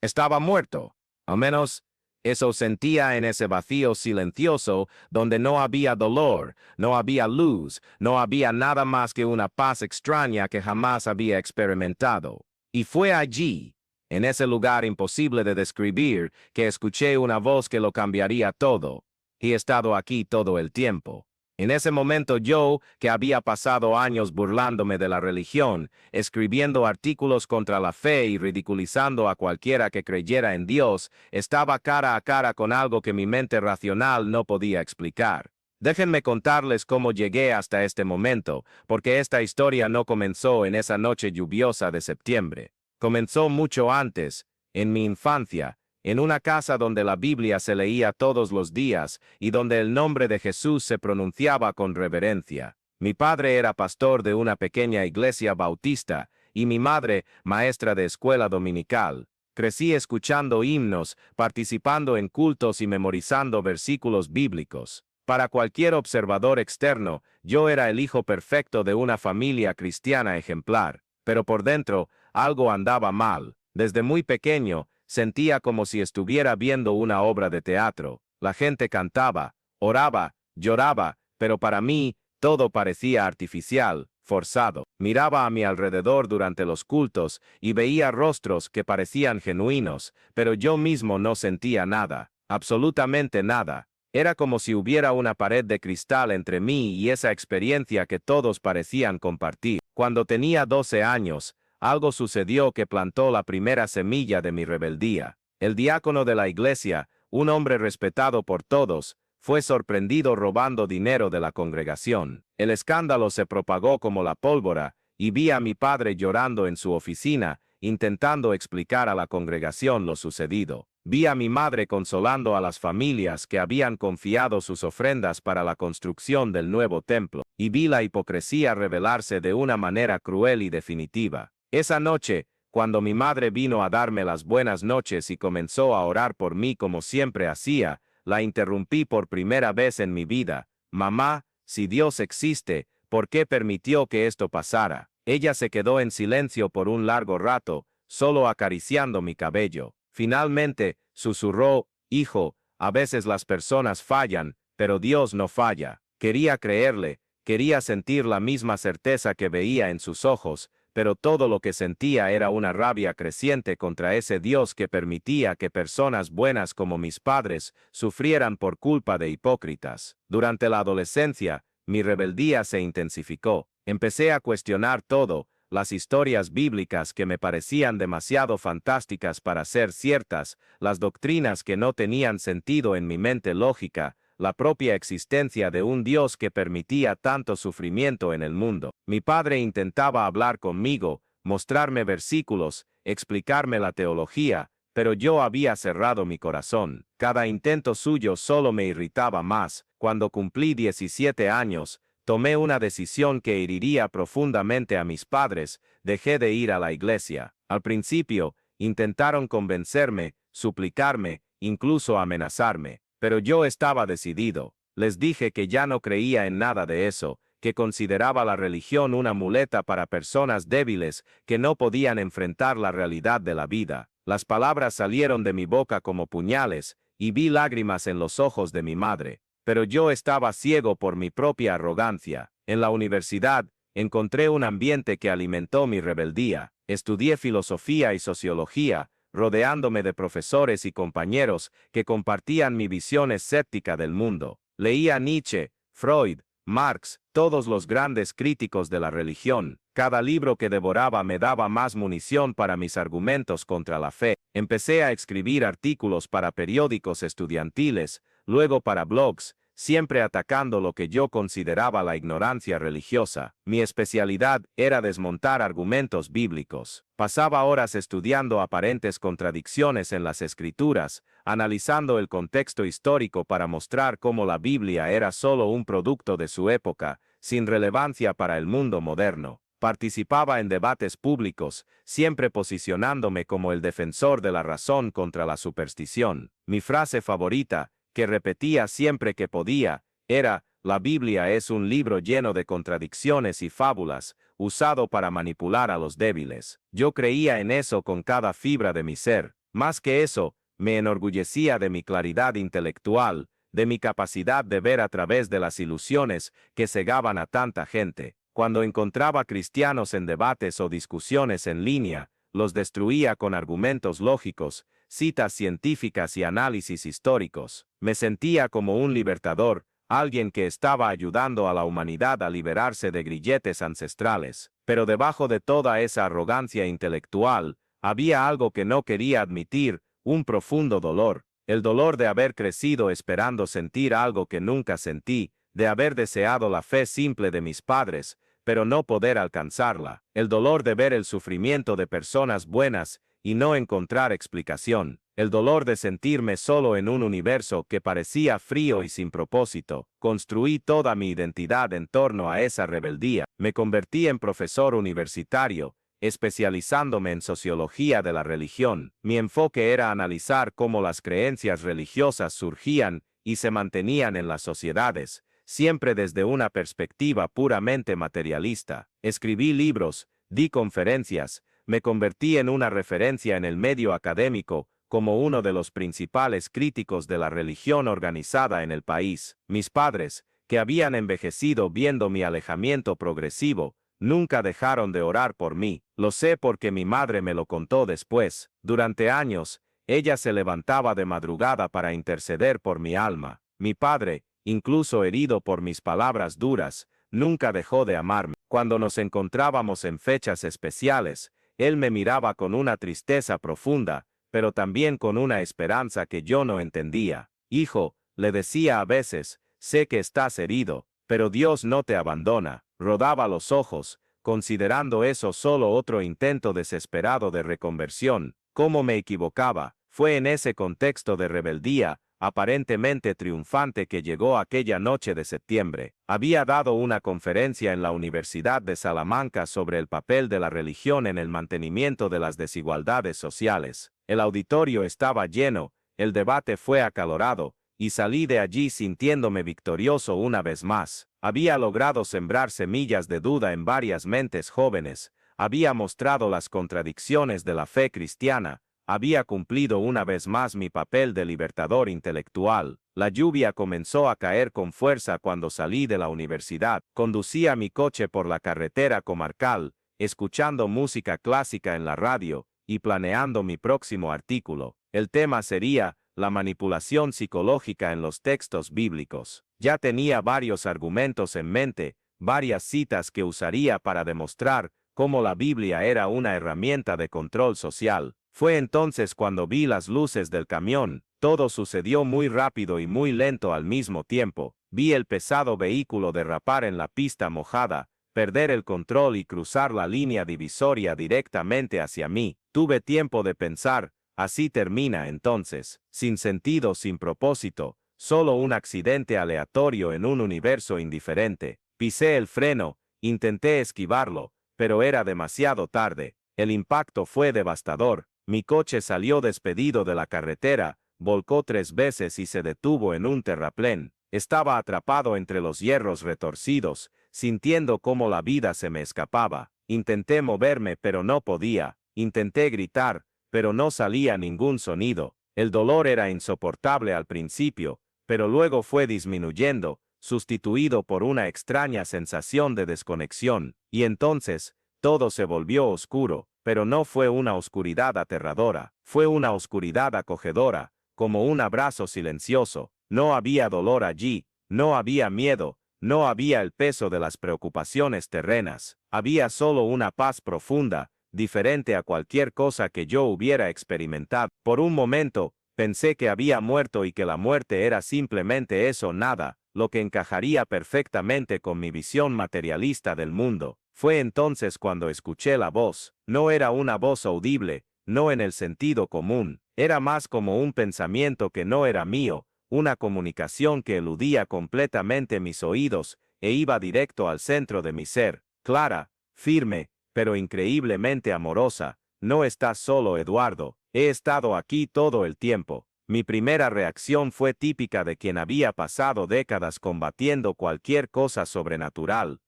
Estaba muerto. Al menos eso sentía en ese vacío silencioso donde no había dolor, no había luz, no había nada más que una paz extraña que jamás había experimentado. Y fue allí, en ese lugar imposible de describir, que escuché una voz que lo cambiaría todo. Y he estado aquí todo el tiempo. En ese momento yo, que había pasado años burlándome de la religión, escribiendo artículos contra la fe y ridiculizando a cualquiera que creyera en Dios, estaba cara a cara con algo que mi mente racional no podía explicar. Déjenme contarles cómo llegué hasta este momento, porque esta historia no comenzó en esa noche lluviosa de septiembre. Comenzó mucho antes, en mi infancia, en una casa donde la Biblia se leía todos los días y donde el nombre de Jesús se pronunciaba con reverencia. Mi padre era pastor de una pequeña iglesia bautista y mi madre, maestra de escuela dominical. Crecí escuchando himnos, participando en cultos y memorizando versículos bíblicos. Para cualquier observador externo, yo era el hijo perfecto de una familia cristiana ejemplar, pero por dentro, algo andaba mal. Desde muy pequeño, sentía como si estuviera viendo una obra de teatro. La gente cantaba, oraba, lloraba, pero para mí, todo parecía artificial, forzado. Miraba a mi alrededor durante los cultos y veía rostros que parecían genuinos, pero yo mismo no sentía nada, absolutamente nada. Era como si hubiera una pared de cristal entre mí y esa experiencia que todos parecían compartir. Cuando tenía 12 años, algo sucedió que plantó la primera semilla de mi rebeldía. El diácono de la iglesia, un hombre respetado por todos, fue sorprendido robando dinero de la congregación. El escándalo se propagó como la pólvora, y vi a mi padre llorando en su oficina, intentando explicar a la congregación lo sucedido. Vi a mi madre consolando a las familias que habían confiado sus ofrendas para la construcción del nuevo templo, y vi la hipocresía revelarse de una manera cruel y definitiva. Esa noche, cuando mi madre vino a darme las buenas noches y comenzó a orar por mí como siempre hacía, la interrumpí por primera vez en mi vida. Mamá, si Dios existe, ¿por qué permitió que esto pasara? Ella se quedó en silencio por un largo rato, solo acariciando mi cabello. Finalmente, susurró, hijo, a veces las personas fallan, pero Dios no falla. Quería creerle, quería sentir la misma certeza que veía en sus ojos, pero todo lo que sentía era una rabia creciente contra ese Dios que permitía que personas buenas como mis padres sufrieran por culpa de hipócritas. Durante la adolescencia, mi rebeldía se intensificó. Empecé a cuestionar todo, las historias bíblicas que me parecían demasiado fantásticas para ser ciertas, las doctrinas que no tenían sentido en mi mente lógica, la propia existencia de un Dios que permitía tanto sufrimiento en el mundo. Mi padre intentaba hablar conmigo, mostrarme versículos, explicarme la teología, pero yo había cerrado mi corazón. Cada intento suyo solo me irritaba más. Cuando cumplí 17 años, tomé una decisión que heriría profundamente a mis padres, dejé de ir a la iglesia. Al principio, intentaron convencerme, suplicarme, incluso amenazarme. Pero yo estaba decidido. Les dije que ya no creía en nada de eso, que consideraba la religión una muleta para personas débiles que no podían enfrentar la realidad de la vida. Las palabras salieron de mi boca como puñales, y vi lágrimas en los ojos de mi madre. Pero yo estaba ciego por mi propia arrogancia. En la universidad, encontré un ambiente que alimentó mi rebeldía. Estudié filosofía y sociología, rodeándome de profesores y compañeros que compartían mi visión escéptica del mundo. Leía Nietzsche, Freud, Marx, todos los grandes críticos de la religión. Cada libro que devoraba me daba más munición para mis argumentos contra la fe. Empecé a escribir artículos para periódicos estudiantiles, luego para blogs, siempre atacando lo que yo consideraba la ignorancia religiosa. Mi especialidad era desmontar argumentos bíblicos. Pasaba horas estudiando aparentes contradicciones en las escrituras, analizando el contexto histórico para mostrar cómo la Biblia era solo un producto de su época, sin relevancia para el mundo moderno. Participaba en debates públicos, siempre posicionándome como el defensor de la razón contra la superstición. Mi frase favorita, que repetía siempre que podía, era: la Biblia es un libro lleno de contradicciones y fábulas, usado para manipular a los débiles. Yo creía en eso con cada fibra de mi ser. Más que eso, me enorgullecía de mi claridad intelectual, de mi capacidad de ver a través de las ilusiones que cegaban a tanta gente. Cuando encontraba cristianos en debates o discusiones en línea, los destruía con argumentos lógicos, citas científicas y análisis históricos. Me sentía como un libertador, alguien que estaba ayudando a la humanidad a liberarse de grilletes ancestrales. Pero debajo de toda esa arrogancia intelectual, había algo que no quería admitir, un profundo dolor, el dolor de haber crecido esperando sentir algo que nunca sentí, de haber deseado la fe simple de mis padres, pero no poder alcanzarla, el dolor de ver el sufrimiento de personas buenas y no encontrar explicación, el dolor de sentirme solo en un universo que parecía frío y sin propósito. Construí toda mi identidad en torno a esa rebeldía. Me convertí en profesor universitario, especializándome en sociología de la religión. Mi enfoque era analizar cómo las creencias religiosas surgían y se mantenían en las sociedades, siempre desde una perspectiva puramente materialista. Escribí libros, di conferencias, me convertí en una referencia en el medio académico, como uno de los principales críticos de la religión organizada en el país. Mis padres, que habían envejecido viendo mi alejamiento progresivo, nunca dejaron de orar por mí. Lo sé porque mi madre me lo contó después. Durante años, ella se levantaba de madrugada para interceder por mi alma. Mi padre, incluso herido por mis palabras duras, nunca dejó de amarme. Cuando nos encontrábamos en fechas especiales, él me miraba con una tristeza profunda, pero también con una esperanza que yo no entendía. Hijo, le decía a veces, sé que estás herido, pero Dios no te abandona. Rodaba los ojos, considerando eso solo otro intento desesperado de reconversión. ¿Cómo me equivocaba? Fue en ese contexto de rebeldía, aparentemente triunfante, que llegó aquella noche de septiembre. Había dado una conferencia en la Universidad de Salamanca sobre el papel de la religión en el mantenimiento de las desigualdades sociales. El auditorio estaba lleno, el debate fue acalorado, y salí de allí sintiéndome victorioso una vez más. Había logrado sembrar semillas de duda en varias mentes jóvenes, había mostrado las contradicciones de la fe cristiana, había cumplido una vez más mi papel de libertador intelectual. La lluvia comenzó a caer con fuerza cuando salí de la universidad. Conducía mi coche por la carretera comarcal, escuchando música clásica en la radio y planeando mi próximo artículo. El tema sería la manipulación psicológica en los textos bíblicos. Ya tenía varios argumentos en mente, varias citas que usaría para demostrar cómo la Biblia era una herramienta de control social. Fue entonces cuando vi las luces del camión. Todo sucedió muy rápido y muy lento al mismo tiempo. Vi el pesado vehículo derrapar en la pista mojada, perder el control y cruzar la línea divisoria directamente hacia mí. Tuve tiempo de pensar, así termina entonces, sin sentido, sin propósito, solo un accidente aleatorio en un universo indiferente. Pisé el freno, intenté esquivarlo, pero era demasiado tarde. El impacto fue devastador. Mi coche salió despedido de la carretera, volcó 3 veces y se detuvo en un terraplén. Estaba atrapado entre los hierros retorcidos, sintiendo cómo la vida se me escapaba. Intenté moverme pero no podía. Intenté gritar, pero no salía ningún sonido. El dolor era insoportable al principio, pero luego fue disminuyendo, sustituido por una extraña sensación de desconexión, y entonces, todo se volvió oscuro, pero no fue una oscuridad aterradora, fue una oscuridad acogedora, como un abrazo silencioso. No había dolor allí, no había miedo, no había el peso de las preocupaciones terrenas, había solo una paz profunda, diferente a cualquier cosa que yo hubiera experimentado. Por un momento, pensé que había muerto y que la muerte era simplemente eso, nada, lo que encajaría perfectamente con mi visión materialista del mundo. Fue entonces cuando escuché la voz. No era una voz audible, no en el sentido común, era más como un pensamiento que no era mío, una comunicación que eludía completamente mis oídos e iba directo al centro de mi ser, clara, firme, pero increíblemente amorosa. No estás solo, Eduardo, he estado aquí todo el tiempo. Mi primera reacción fue típica de quien había pasado décadas combatiendo cualquier cosa sobrenatural.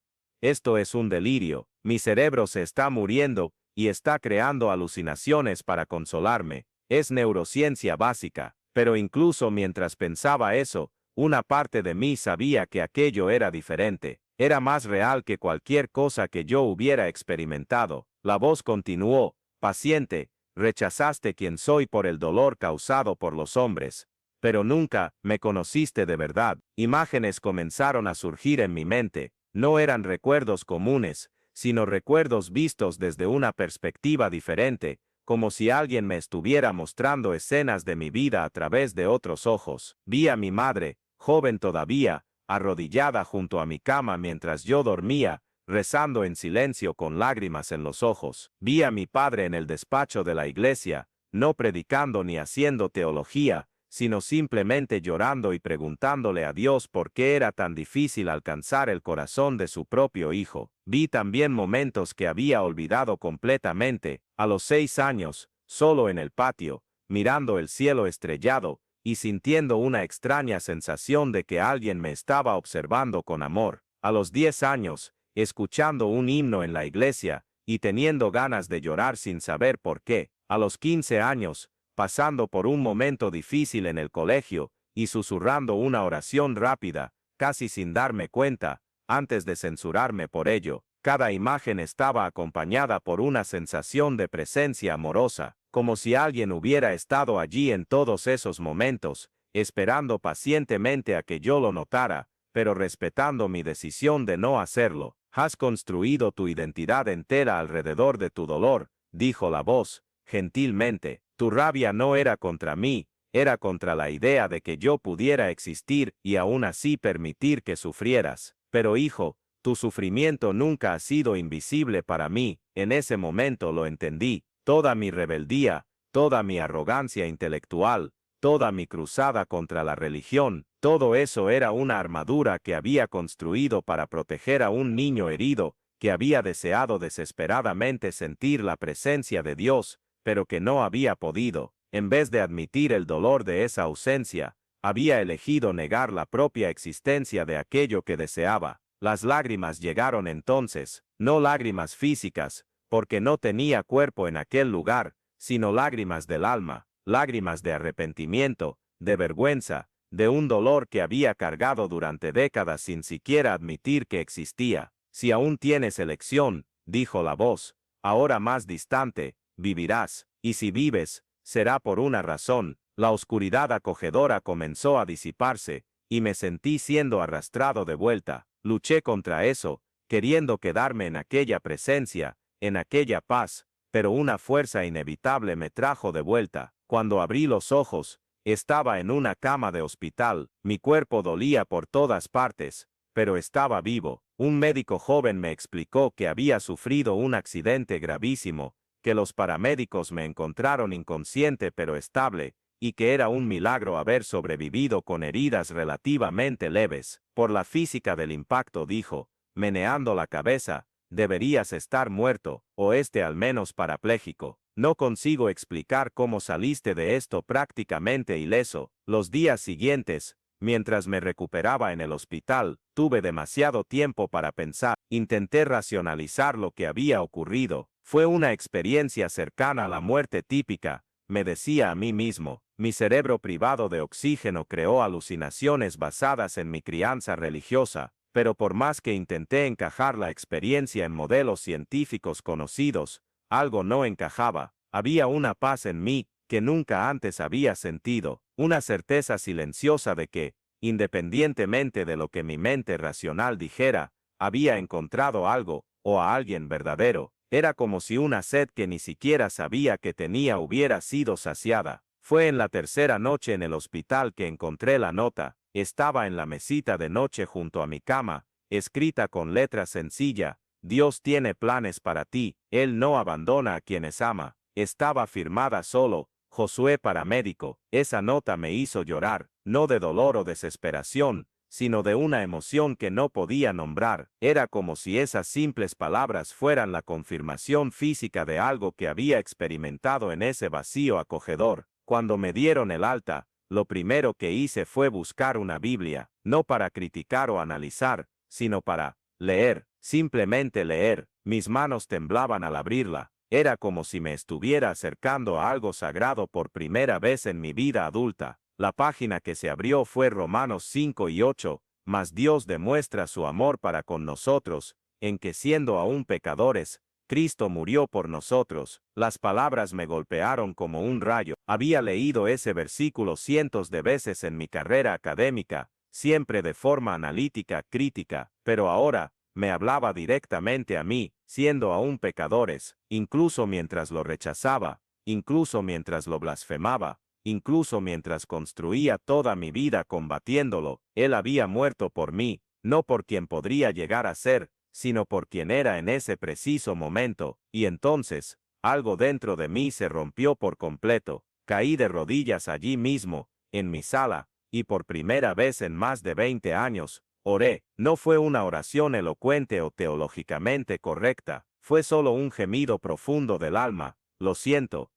Esto es un delirio, mi cerebro se está muriendo y está creando alucinaciones para consolarme. Es neurociencia básica. Pero incluso mientras pensaba eso, una parte de mí sabía que aquello era diferente. Era más real que cualquier cosa que yo hubiera experimentado. La voz continuó, paciente, rechazaste quien soy por el dolor causado por los hombres. Pero nunca me conociste de verdad. Imágenes comenzaron a surgir en mi mente. No eran recuerdos comunes, sino recuerdos vistos desde una perspectiva diferente, como si alguien me estuviera mostrando escenas de mi vida a través de otros ojos. Vi a mi madre, joven todavía, arrodillada junto a mi cama mientras yo dormía, rezando en silencio con lágrimas en los ojos. Vi a mi padre en el despacho de la iglesia, no predicando ni haciendo teología, sino simplemente llorando y preguntándole a Dios por qué era tan difícil alcanzar el corazón de su propio hijo. Vi también momentos que había olvidado completamente, a los 6 años, solo en el patio, mirando el cielo estrellado, y sintiendo una extraña sensación de que alguien me estaba observando con amor. A los 10 años, escuchando un himno en la iglesia, y teniendo ganas de llorar sin saber por qué. A los 15 años, pasando por un momento difícil en el colegio, y susurrando una oración rápida, casi sin darme cuenta, antes de censurarme por ello. Cada imagen estaba acompañada por una sensación de presencia amorosa, como si alguien hubiera estado allí en todos esos momentos, esperando pacientemente a que yo lo notara, pero respetando mi decisión de no hacerlo. Has construido tu identidad entera alrededor de tu dolor, dijo la voz, gentilmente. Tu rabia no era contra mí, era contra la idea de que yo pudiera existir y aún así permitir que sufrieras. Pero hijo, tu sufrimiento nunca ha sido invisible para mí. En ese momento lo entendí. Toda mi rebeldía, toda mi arrogancia intelectual, toda mi cruzada contra la religión, todo eso era una armadura que había construido para proteger a un niño herido, que había deseado desesperadamente sentir la presencia de Dios, pero que no había podido. En vez de admitir el dolor de esa ausencia, había elegido negar la propia existencia de aquello que deseaba. Las lágrimas llegaron entonces, no lágrimas físicas, porque no tenía cuerpo en aquel lugar, sino lágrimas del alma, lágrimas de arrepentimiento, de vergüenza, de un dolor que había cargado durante décadas sin siquiera admitir que existía. Si aún tienes elección, dijo la voz, ahora más distante, vivirás, y si vives, será por una razón. La oscuridad acogedora comenzó a disiparse, y me sentí siendo arrastrado de vuelta. Luché contra eso, queriendo quedarme en aquella presencia, en aquella paz, pero una fuerza inevitable me trajo de vuelta. Cuando abrí los ojos, estaba en una cama de hospital, mi cuerpo dolía por todas partes, pero estaba vivo. Un médico joven me explicó que había sufrido un accidente gravísimo, que los paramédicos me encontraron inconsciente pero estable, y que era un milagro haber sobrevivido con heridas relativamente leves. Por la física del impacto, dijo, meneando la cabeza, deberías estar muerto, o al menos parapléjico. No consigo explicar cómo saliste de esto prácticamente ileso. Los días siguientes, mientras me recuperaba en el hospital, tuve demasiado tiempo para pensar. Intenté racionalizar lo que había ocurrido. Fue una experiencia cercana a la muerte típica, me decía a mí mismo. Mi cerebro privado de oxígeno creó alucinaciones basadas en mi crianza religiosa, pero por más que intenté encajar la experiencia en modelos científicos conocidos, algo no encajaba. Había una paz en mí que nunca antes había sentido, una certeza silenciosa de que, independientemente de lo que mi mente racional dijera, había encontrado algo, o a alguien verdadero. Era como si una sed que ni siquiera sabía que tenía hubiera sido saciada. Fue en la tercera noche en el hospital que encontré la nota. Estaba en la mesita de noche junto a mi cama, escrita con letra sencilla: Dios tiene planes para ti, Él no abandona a quienes ama. Estaba firmada solo, Josué paramédico. Esa nota me hizo llorar, no de dolor o desesperación, sino de una emoción que no podía nombrar. Era como si esas simples palabras fueran la confirmación física de algo que había experimentado en ese vacío acogedor. Cuando me dieron el alta, lo primero que hice fue buscar una Biblia, no para criticar o analizar, sino para leer, simplemente leer. Mis manos temblaban al abrirla. Era como si me estuviera acercando a algo sagrado por primera vez en mi vida adulta. La página que se abrió fue Romanos 5 y 8, mas Dios demuestra su amor para con nosotros, en que siendo aún pecadores, Cristo murió por nosotros. Las palabras me golpearon como un rayo. Había leído ese versículo cientos de veces en mi carrera académica, siempre de forma analítica, crítica, pero ahora, me hablaba directamente a mí, siendo aún pecadores, incluso mientras lo rechazaba, incluso mientras lo blasfemaba, incluso mientras construía toda mi vida combatiéndolo. Él había muerto por mí, no por quien podría llegar a ser, sino por quien era en ese preciso momento, y entonces, algo dentro de mí se rompió por completo. Caí de rodillas allí mismo, en mi sala, y por primera vez en más de 20 años, oré. No fue una oración elocuente o teológicamente correcta, fue solo un gemido profundo del alma. Lo siento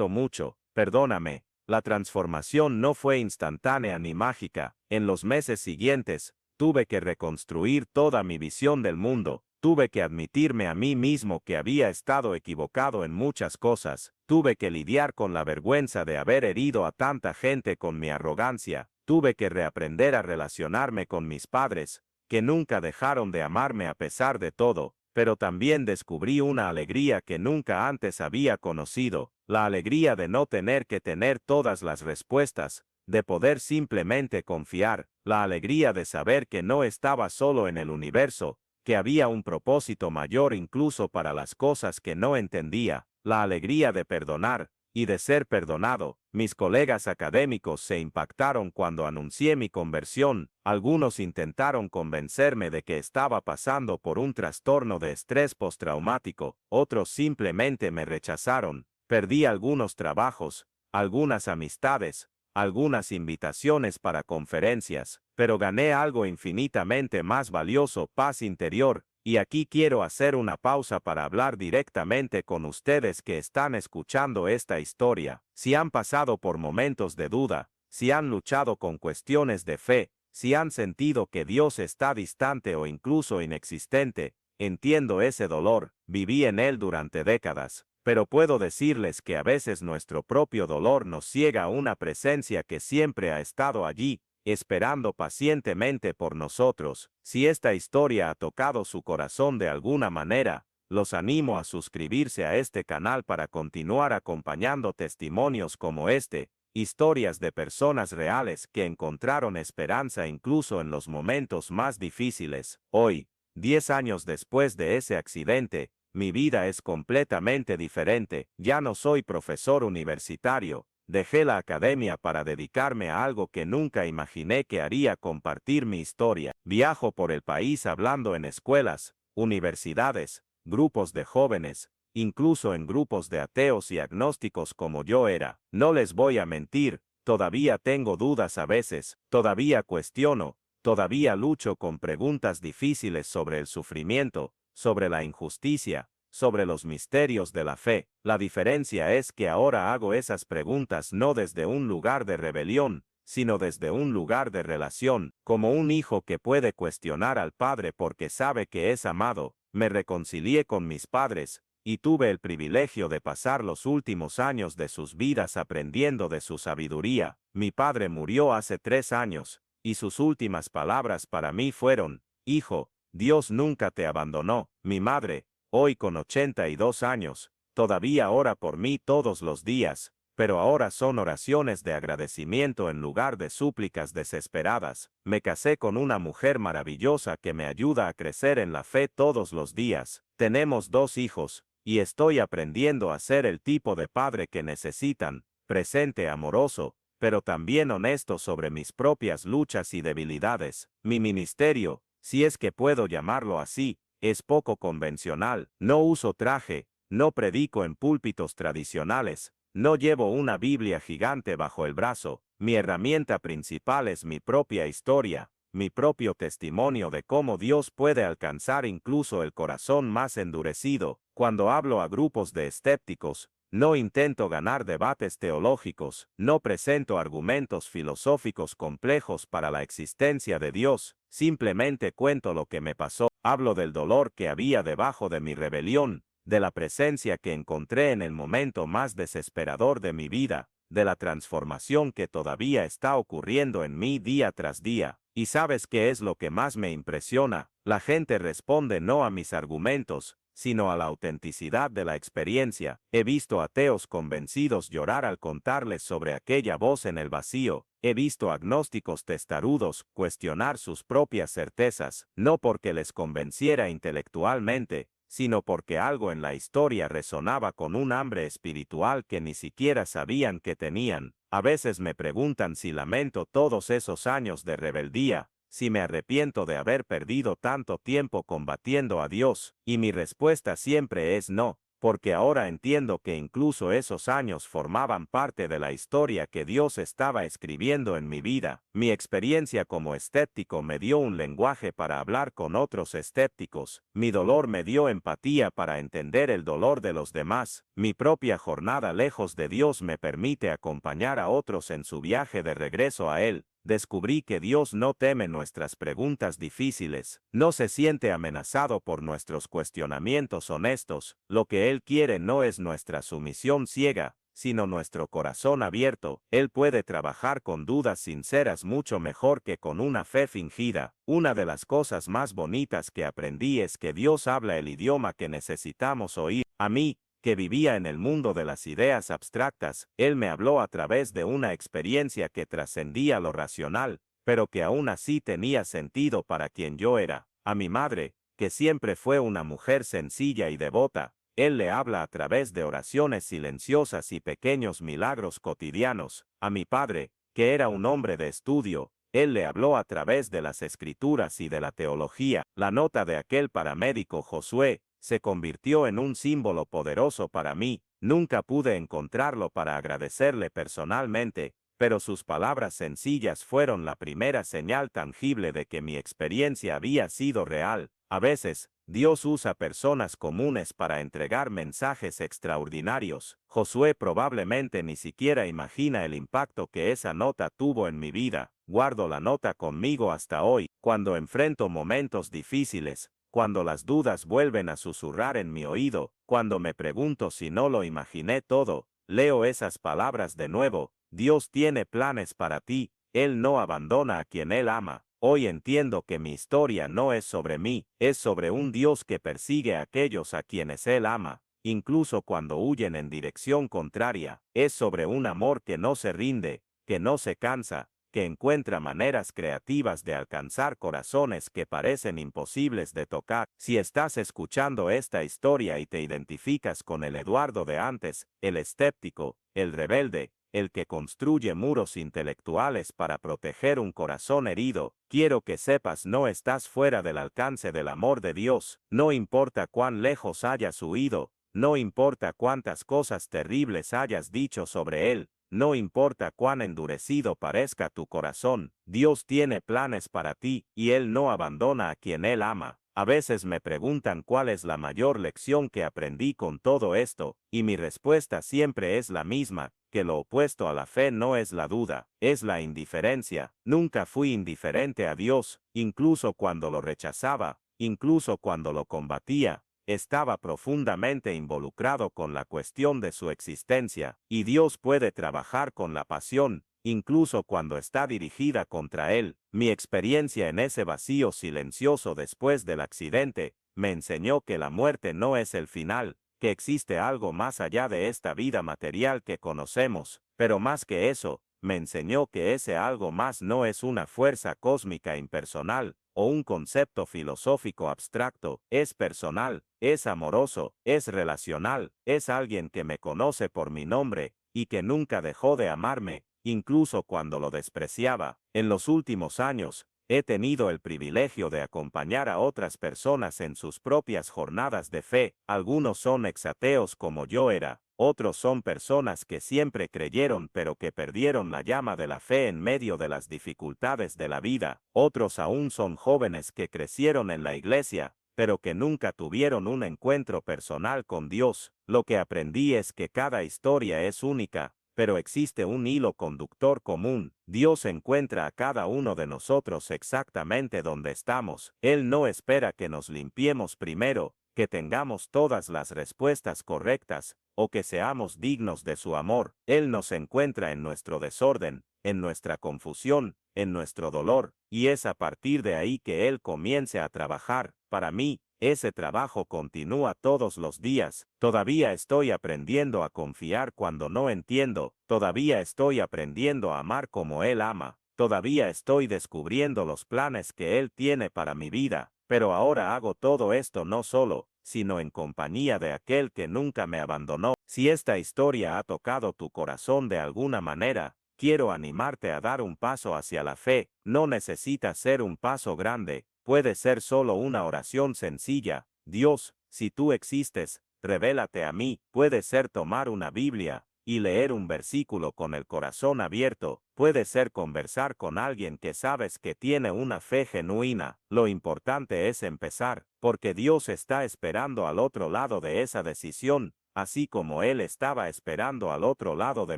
mucho, perdóname. La transformación no fue instantánea ni mágica. En los meses siguientes, tuve que reconstruir toda mi visión del mundo. Tuve que admitirme a mí mismo que había estado equivocado en muchas cosas. Tuve que lidiar con la vergüenza de haber herido a tanta gente con mi arrogancia. Tuve que reaprender a relacionarme con mis padres, que nunca dejaron de amarme a pesar de todo, pero también descubrí una alegría que nunca antes había conocido, la alegría de no tener que tener todas las respuestas, de poder simplemente confiar, la alegría de saber que no estaba solo en el universo, que había un propósito mayor incluso para las cosas que no entendía, la alegría de perdonar, y de ser perdonado. Mis colegas académicos se impactaron cuando anuncié mi conversión. Algunos intentaron convencerme de que estaba pasando por un trastorno de estrés postraumático, otros simplemente me rechazaron. Perdí algunos trabajos, algunas amistades, algunas invitaciones para conferencias, pero gané algo infinitamente más valioso: paz interior. Y aquí quiero hacer una pausa para hablar directamente con ustedes que están escuchando esta historia. Si han pasado por momentos de duda, si han luchado con cuestiones de fe, si han sentido que Dios está distante o incluso inexistente, entiendo ese dolor, viví en él durante décadas. Pero puedo decirles que a veces nuestro propio dolor nos ciega a una presencia que siempre ha estado allí, esperando pacientemente por nosotros. Si esta historia ha tocado su corazón de alguna manera, los animo a suscribirse a este canal para continuar acompañando testimonios como este, historias de personas reales que encontraron esperanza incluso en los momentos más difíciles. Hoy, 10 años después de ese accidente, mi vida es completamente diferente. Ya no soy profesor universitario. Dejé la academia para dedicarme a algo que nunca imaginé que haría: compartir mi historia. Viajo por el país hablando en escuelas, universidades, grupos de jóvenes, incluso en grupos de ateos y agnósticos como yo era. No les voy a mentir, todavía tengo dudas a veces, todavía cuestiono, todavía lucho con preguntas difíciles sobre el sufrimiento, sobre la injusticia, sobre los misterios de la fe. La diferencia es que ahora hago esas preguntas no desde un lugar de rebelión, sino desde un lugar de relación, como un hijo que puede cuestionar al padre porque sabe que es amado. Me reconcilié con mis padres, y tuve el privilegio de pasar los últimos años de sus vidas aprendiendo de su sabiduría. Mi padre murió hace 3 años, y sus últimas palabras para mí fueron: hijo, Dios nunca te abandonó. Mi madre, hoy con 82 años, todavía ora por mí todos los días, pero ahora son oraciones de agradecimiento en lugar de súplicas desesperadas. Me casé con una mujer maravillosa que me ayuda a crecer en la fe todos los días. Tenemos 2 hijos, y estoy aprendiendo a ser el tipo de padre que necesitan: presente, amoroso, pero también honesto sobre mis propias luchas y debilidades. Mi ministerio, si es que puedo llamarlo así, es poco convencional. No uso traje, no predico en púlpitos tradicionales, no llevo una Biblia gigante bajo el brazo. Mi herramienta principal es mi propia historia, mi propio testimonio de cómo Dios puede alcanzar incluso el corazón más endurecido. Cuando hablo a grupos de escépticos, no intento ganar debates teológicos, no presento argumentos filosóficos complejos para la existencia de Dios, simplemente cuento lo que me pasó. Hablo del dolor que había debajo de mi rebelión, de la presencia que encontré en el momento más desesperador de mi vida, de la transformación que todavía está ocurriendo en mí día tras día. ¿Y sabes qué es lo que más me impresiona? La gente responde no a mis argumentos, sino a la autenticidad de la experiencia. He visto ateos convencidos llorar al contarles sobre aquella voz en el vacío. He visto agnósticos testarudos cuestionar sus propias certezas, no porque les convenciera intelectualmente, sino porque algo en la historia resonaba con un hambre espiritual que ni siquiera sabían que tenían. A veces me preguntan si lamento todos esos años de rebeldía, si me arrepiento de haber perdido tanto tiempo combatiendo a Dios, y mi respuesta siempre es no, porque ahora entiendo que incluso esos años formaban parte de la historia que Dios estaba escribiendo en mi vida. Mi experiencia como escéptico me dio un lenguaje para hablar con otros escépticos, mi dolor me dio empatía para entender el dolor de los demás, mi propia jornada lejos de Dios me permite acompañar a otros en su viaje de regreso a Él. Descubrí que Dios no teme nuestras preguntas difíciles, no se siente amenazado por nuestros cuestionamientos honestos. Lo que Él quiere no es nuestra sumisión ciega, sino nuestro corazón abierto. Él puede trabajar con dudas sinceras mucho mejor que con una fe fingida. Una de las cosas más bonitas que aprendí es que Dios habla el idioma que necesitamos oír. A mí, que vivía en el mundo de las ideas abstractas, Él me habló a través de una experiencia que trascendía lo racional, pero que aún así tenía sentido para quien yo era. A mi madre, que siempre fue una mujer sencilla y devota, Él le habla a través de oraciones silenciosas y pequeños milagros cotidianos. A mi padre, que era un hombre de estudio, Él le habló a través de las escrituras y de la teología. La nota de aquel paramédico Josué se convirtió en un símbolo poderoso para mí. Nunca pude encontrarlo para agradecerle personalmente, pero sus palabras sencillas fueron la primera señal tangible de que mi experiencia había sido real. A veces, Dios usa personas comunes para entregar mensajes extraordinarios. Josué probablemente ni siquiera imagina el impacto que esa nota tuvo en mi vida. Guardo la nota conmigo hasta hoy, cuando enfrento momentos difíciles, cuando las dudas vuelven a susurrar en mi oído, cuando me pregunto si no lo imaginé todo, leo esas palabras de nuevo. Dios tiene planes para ti, Él no abandona a quien Él ama. Hoy entiendo que mi historia no es sobre mí, es sobre un Dios que persigue a aquellos a quienes Él ama, incluso cuando huyen en dirección contraria. Es sobre un amor que no se rinde, que no se cansa, que encuentra maneras creativas de alcanzar corazones que parecen imposibles de tocar. Si estás escuchando esta historia y te identificas con el Eduardo de antes, el escéptico, el rebelde, el que construye muros intelectuales para proteger un corazón herido, quiero que sepas no estás fuera del alcance del amor de Dios. No importa cuán lejos hayas huido, no importa cuántas cosas terribles hayas dicho sobre Él, no importa cuán endurecido parezca tu corazón, Dios tiene planes para ti, y Él no abandona a quien Él ama. A veces me preguntan cuál es la mayor lección que aprendí con todo esto, y mi respuesta siempre es la misma, que lo opuesto a la fe no es la duda, es la indiferencia. Nunca fui indiferente a Dios, incluso cuando lo rechazaba, incluso cuando lo combatía. Estaba profundamente involucrado con la cuestión de su existencia, y Dios puede trabajar con la pasión, incluso cuando está dirigida contra Él. Mi experiencia en ese vacío silencioso después del accidente, me enseñó que la muerte no es el final, que existe algo más allá de esta vida material que conocemos, pero más que eso, me enseñó que ese algo más no es una fuerza cósmica impersonal, o un concepto filosófico abstracto, es personal, es amoroso, es relacional, es alguien que me conoce por mi nombre, y que nunca dejó de amarme, incluso cuando lo despreciaba. En los últimos años, he tenido el privilegio de acompañar a otras personas en sus propias jornadas de fe. Algunos son exateos como yo era, otros son personas que siempre creyeron pero que perdieron la llama de la fe en medio de las dificultades de la vida. Otros aún son jóvenes que crecieron en la iglesia, pero que nunca tuvieron un encuentro personal con Dios. Lo que aprendí es que cada historia es única, pero existe un hilo conductor común. Dios encuentra a cada uno de nosotros exactamente donde estamos. Él no espera que nos limpiemos primero, que tengamos todas las respuestas correctas, o que seamos dignos de su amor. Él nos encuentra en nuestro desorden, en nuestra confusión, en nuestro dolor, y es a partir de ahí que Él comience a trabajar. Para mí, ese trabajo continúa todos los días. Todavía estoy aprendiendo a confiar cuando no entiendo. Todavía estoy aprendiendo a amar como Él ama. Todavía estoy descubriendo los planes que Él tiene para mi vida. Pero ahora hago todo esto no solo, sino en compañía de aquel que nunca me abandonó. Si esta historia ha tocado tu corazón de alguna manera, quiero animarte a dar un paso hacia la fe. No necesita ser un paso grande, puede ser solo una oración sencilla. Dios, si tú existes, revélate a mí. Puede ser tomar una Biblia y leer un versículo con el corazón abierto. Puede ser conversar con alguien que sabes que tiene una fe genuina. Lo importante es empezar, porque Dios está esperando al otro lado de esa decisión, así como Él estaba esperando al otro lado de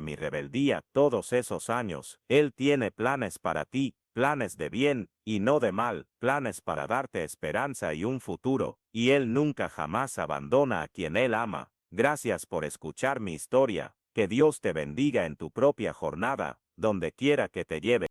mi rebeldía todos esos años. Él tiene planes para ti, planes de bien y no de mal, planes para darte esperanza y un futuro, y Él nunca jamás abandona a quien Él ama. Gracias por escuchar mi historia. Que Dios te bendiga en tu propia jornada, donde quiera que te lleve.